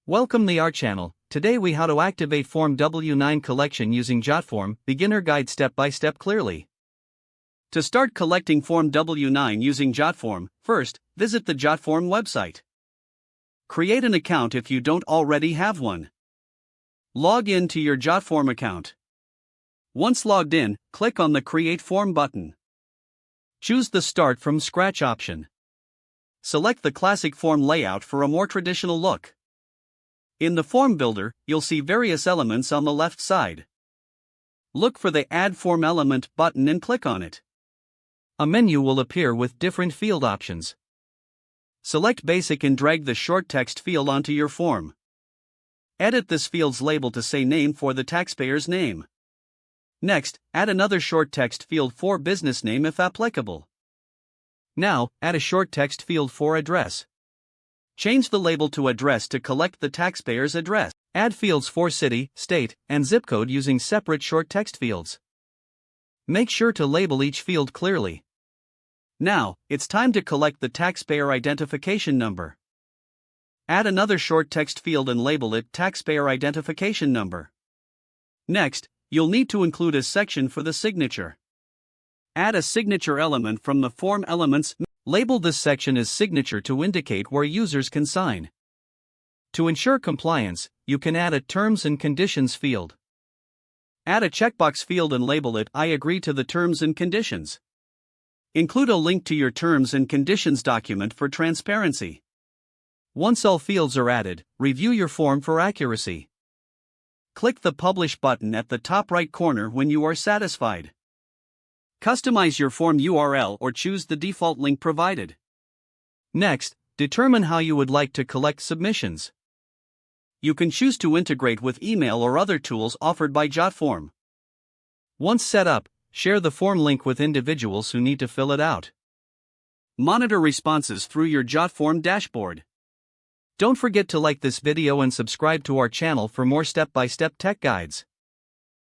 Welcome to our channel. Today we how to activate Form W-9 collection using JotForm, beginner guide step by step clearly. To start collecting Form W-9 using JotForm, first, visit the JotForm website. Create an account if you don't already have one. Log in to your JotForm account. Once logged in, click on the Create Form button. Choose the Start from Scratch option. Select the classic form layout for a more traditional look. In the form builder, you'll see various elements on the left side. Look for the Add Form Element button and click on it. A menu will appear with different field options. Select Basic and drag the short text field onto your form. Edit this field's label to say Name for the taxpayer's name. Next, add another short text field for business name if applicable. Now, add a short text field for address. Change the label to address to collect the taxpayer's address. Add fields for city, state, and zip code using separate short text fields. Make sure to label each field clearly. Now, it's time to collect the taxpayer identification number. Add another short text field and label it Taxpayer Identification Number. Next, you'll need to include a section for the signature. Add a signature element from the form elements. Label this section as signature to indicate where users can sign. To ensure compliance, you can add a Terms and Conditions field. Add a checkbox field and label it I agree to the terms and conditions. Include a link to your terms and conditions document for transparency. Once all fields are added, review your form for accuracy. Click the Publish button at the top right corner when you are satisfied. Customize your form URL or choose the default link provided. Next, determine how you would like to collect submissions. You can choose to integrate with email or other tools offered by JotForm. Once set up, share the form link with individuals who need to fill it out. Monitor responses through your JotForm dashboard. Don't forget to like this video and subscribe to our channel for more step-by-step tech guides.